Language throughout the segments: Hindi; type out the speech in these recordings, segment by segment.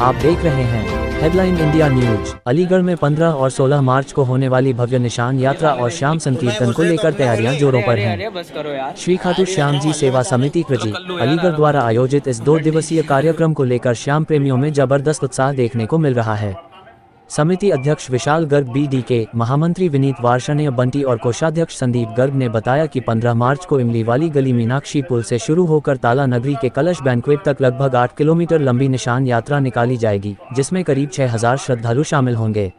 आप देख रहे हैं हेडलाइन इंडिया न्यूज। अलीगढ़ में 15 और 16 मार्च को होने वाली भव्य निशान यात्रा और श्याम संकीर्तन को लेकर तैयारियां जोरों पर हैं। श्री खाटू श्याम जी सेवा समिति कृजी अलीगढ़ द्वारा आयोजित इस 2 दिवसीय कार्यक्रम को लेकर श्याम प्रेमियों में जबरदस्त उत्साह देखने को मिल रहा है। समिति अध्यक्ष विशाल गर्ग BDK, महामंत्री विनीत वार्षणेय बंटी और कोषाध्यक्ष संदीप गर्ग ने बताया कि 15 मार्च को इमली वाली गली मीनाक्षी पुल से शुरू होकर ताला नगरी के कलश बैंक्वेट तक लगभग 8 किलोमीटर लंबी निशान यात्रा निकाली जाएगी, जिसमें करीब 6000 श्रद्धालु शामिल होंगे।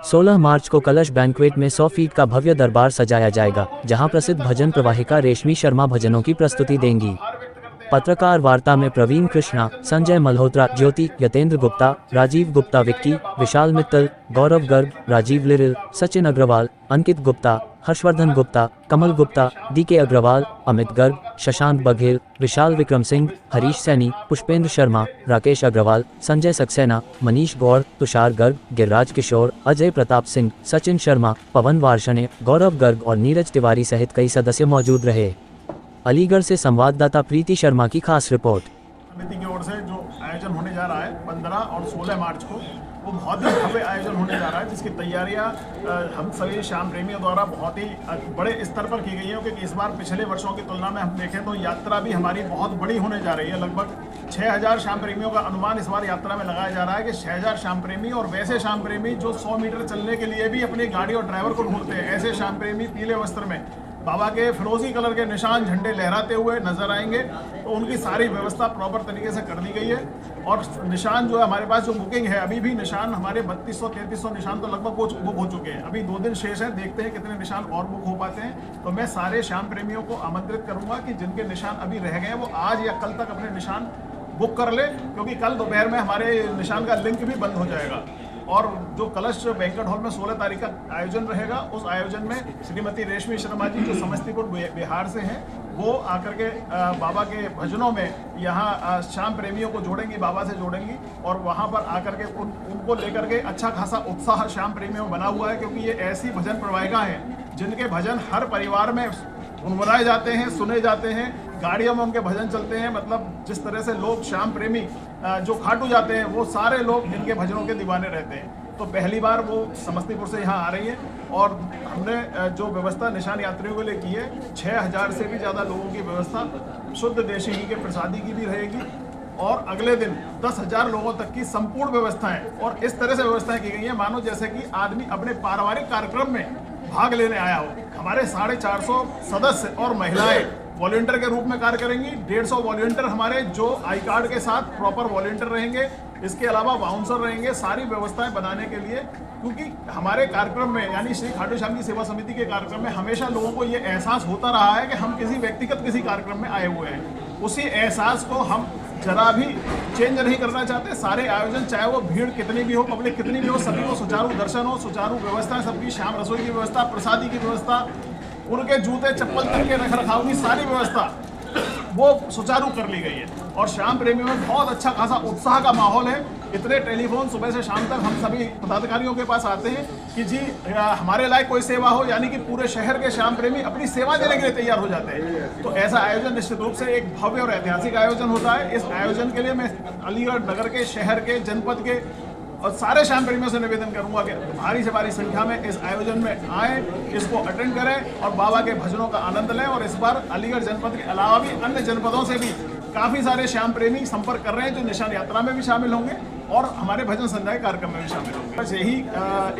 16 मार्च को कलश बैंक्वेट में 100 फीट का भव्य दरबार सजाया जाएगा, जहां प्रसिद्ध भजन प्रवाहिका रेशमी शर्मा भजनों की प्रस्तुति देंगी। पत्रकार वार्ता में प्रवीण कृष्णा, संजय मल्होत्रा, ज्योति, यतेंद्र गुप्ता, राजीव गुप्ता, विक्की, विशाल मित्तल, गौरव गर्ग, राजीव लिरिल, सचिन अग्रवाल, अंकित गुप्ता, हर्षवर्धन गुप्ता, कमल गुप्ता, DK अग्रवाल, अमित गर्ग, शशांक बघेल, विशाल विक्रम सिंह, हरीश सैनी, पुष्पेंद्र शर्मा, राकेश अग्रवाल, संजय सक्सेना, मनीष गौड़, तुषार गर्ग, गिरिराज किशोर, अजय प्रताप सिंह, सचिन शर्मा, पवन वार्षणेय, गौरव गर्ग और नीरज तिवारी सहित कई सदस्य मौजूद रहे। अलीगढ़ से संवाददाता प्रीति शर्मा की खास रिपोर्ट। समिति की ओर से जो आयोजन होने जा रहा है 15 और 16 मार्च को, वो बहुत ही भव्य आयोजन होने जा रहा है, जिसकी तैयारियां हम सभी श्याम प्रेमियों द्वारा बहुत ही बड़े स्तर पर की गई है। क्योंकि इस बार पिछले वर्षों की तुलना में हम देखें तो यात्रा भी हमारी बहुत बड़ी होने जा रही है। लगभग 6000 श्याम प्रेमियों का अनुमान इस बार यात्रा में लगाया जा रहा है कि 6000 श्याम प्रेमी और वैसे श्याम प्रेमी जो 100 मीटर चलने के लिए भी अपनी गाड़ी और ड्राइवर को ढूंढते हैं, ऐसे श्याम प्रेमी पीले वस्त्र में बाबा के फिरोजी कलर के निशान झंडे लहराते हुए नजर आएंगे। तो उनकी सारी व्यवस्था प्रॉपर तरीके से कर दी गई है। और निशान जो है हमारे पास जो बुकिंग है, अभी भी निशान हमारे 3200-3300 निशान तो लगभग बुक हो चुके हैं। अभी 2 दिन शेष है, देखते हैं कितने निशान और बुक हो पाते हैं। तो मैं सारे श्याम प्रेमियों को आमंत्रित करूंगा कि जिनके निशान अभी रह गए हैं वो आज या कल तक अपने निशान बुक कर ले, क्योंकि कल दोपहर में हमारे निशान का लिंक भी बंद हो जाएगा। और जो कलश बैंक्वेट हॉल में 16 तारीख का आयोजन रहेगा, उस आयोजन में श्रीमती रेशमी शर्मा जी जो समस्तीपुर बिहार से हैं, वो आकर के बाबा के भजनों में यहाँ श्याम प्रेमियों को जोड़ेंगी, बाबा से जोड़ेंगी। और वहाँ पर आकर के उनको लेकर के अच्छा खासा उत्साह श्याम प्रेमियों में बना हुआ है। क्योंकि ये ऐसी भजन प्रवाहिका हैं जिनके भजन हर परिवार में गुनगुनाए जाते हैं, सुने जाते हैं, गाड़ियों में उनके भजन चलते हैं। मतलब जिस तरह से लोग श्याम प्रेमी जो खाटू जाते हैं, वो सारे लोग इनके भजनों के दीवाने रहते हैं। तो पहली बार वो समस्तीपुर से यहाँ आ रही है और हमने जो व्यवस्था निशान यात्रियों के लिए की है, 6000 से भी ज़्यादा लोगों की व्यवस्था शुद्ध देशी घी के प्रसादी की भी रहेगी। और अगले दिन 10,000 लोगों तक की संपूर्ण व्यवस्थाएं, और इस तरह से व्यवस्थाएं की गई हैं मानो जैसे कि आदमी अपने पारिवारिक कार्यक्रम में भाग लेने आया हो। हमारे 450 सदस्य और महिलाएं वॉलंटियर के रूप में कार्य करेंगी। 150 वॉलंटियर हमारे जो आई कार्ड के साथ प्रॉपर वॉलंटियर रहेंगे। इसके अलावा बाउंसर रहेंगे, सारी व्यवस्थाएं बनाने के लिए। क्योंकि हमारे कार्यक्रम में, यानी श्री खाटू श्याम की सेवा समिति के कार्यक्रम में, हमेशा लोगों को ये एहसास होता रहा है कि हम किसी व्यक्तिगत किसी कार्यक्रम में आए हुए हैं। उसी एहसास को हम जरा भी चेंज नहीं करना चाहते। सारे आयोजन, चाहे वो भीड़ कितनी भी हो, पब्लिक कितनी भी हो, सभी को सुचारू दर्शन हो, सुचारू व्यवस्था, सबकी शाम रसोई की व्यवस्था, प्रसादी की व्यवस्था, उनके जूते चप्पल तक के रख रखाव की सारी व्यवस्था वो सुचारू कर ली गई है। और श्याम प्रेमियों में बहुत अच्छा खासा उत्साह का माहौल है। इतने टेलीफोन सुबह से शाम तक हम सभी पदाधिकारियों के पास आते हैं कि जी हमारे लायक कोई सेवा हो, यानी कि पूरे शहर के श्याम प्रेमी अपनी सेवा देने के लिए तैयार हो जाते हैं। तो ऐसा आयोजन निश्चित रूप से एक भव्य और ऐतिहासिक आयोजन होता है। इस आयोजन के लिए मैं अलीगढ़ नगर के, शहर के, जनपद के और सारे श्याम प्रेमियों से निवेदन करूंगा कि भारी से भारी संख्या में इस आयोजन में आए, इसको अटेंड करें और बाबा के भजनों का आनंद लें। और इस बार अलीगढ़ जनपद के अलावा भी अन्य जनपदों से भी काफ़ी सारे श्याम प्रेमी संपर्क कर रहे हैं, जो निशान यात्रा में भी शामिल होंगे और हमारे भजन संध्या के कार्यक्रम में भी शामिल होंगे। बस यही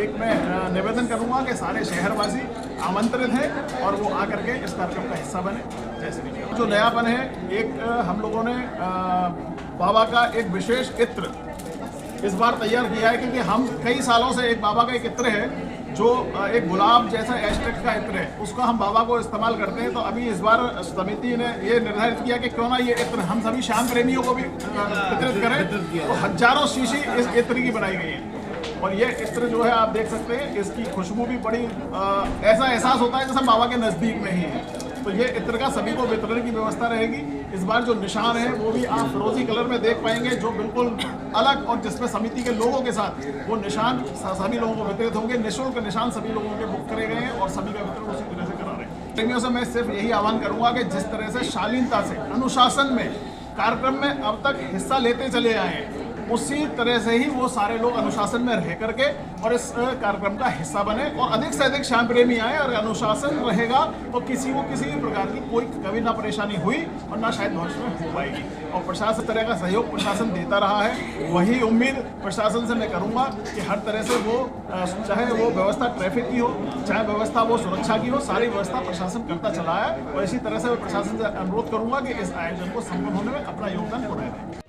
एक मैं निवेदन करूंगा कि सारे शहरवासी आमंत्रित हैं और वो आकर के इस कार्यक्रम का हिस्सा बने। जैसे जो नयापन है, एक हम लोगों ने बाबा का एक विशेष इत्र इस बार तैयार किया है। क्योंकि हम कई सालों से एक बाबा का एक इत्र है जो एक गुलाब जैसा एस्टेक का इत्र है, उसका हम बाबा को इस्तेमाल करते हैं। तो अभी इस बार समिति ने ये निर्धारित किया कि क्यों ना ये इत्र हम सभी श्याम प्रेमियों को भी वितरित करें। तो हजारों शीशी इस इत्र की बनाई गई है। और ये इत्र जो है आप देख सकते हैं, इसकी खुशबू भी बड़ी ऐसा एहसास होता है जैसे बाबा के नज़दीक में ही है। तो ये इत्र का सभी को वितरण की व्यवस्था रहेगी। इस बार जो निशान है वो भी आप फिरोजी कलर में देख पाएंगे, जो बिल्कुल अलग, और जिसमें समिति के लोगों के साथ वो निशान सभी लोगों को वितरित होंगे। निःशुल्क निशान सभी लोगों के बुक करे गए हैं और सभी का वितरण उसी तरह से करा रहे हैं। प्रेमियों से मैं सिर्फ यही आह्वान करूंगा कि जिस तरह से शालीनता से, अनुशासन में कार्यक्रम में अब तक हिस्सा लेते चले आए हैं, उसी तरह से ही वो सारे लोग अनुशासन में रह करके और इस कार्यक्रम का हिस्सा बने और अधिक से अधिक श्याम प्रेमी आए। और अनुशासन रहेगा तो किसी को किसी भी प्रकार की कोई कभी ना परेशानी हुई और ना शायद भविष्य में हो पाएगी। और प्रशासन तरह का सहयोग प्रशासन देता रहा है, वही उम्मीद प्रशासन से मैं करूंगा कि हर तरह से वो चाहे वो व्यवस्था ट्रैफिक की हो, चाहे व्यवस्था वो सुरक्षा की हो, सारी व्यवस्था प्रशासन करता चला है। और इसी तरह से मैं प्रशासन से अनुरोध करूंगा कि इस आयोजन को संपन्न होने में अपना योगदान पुनः दें।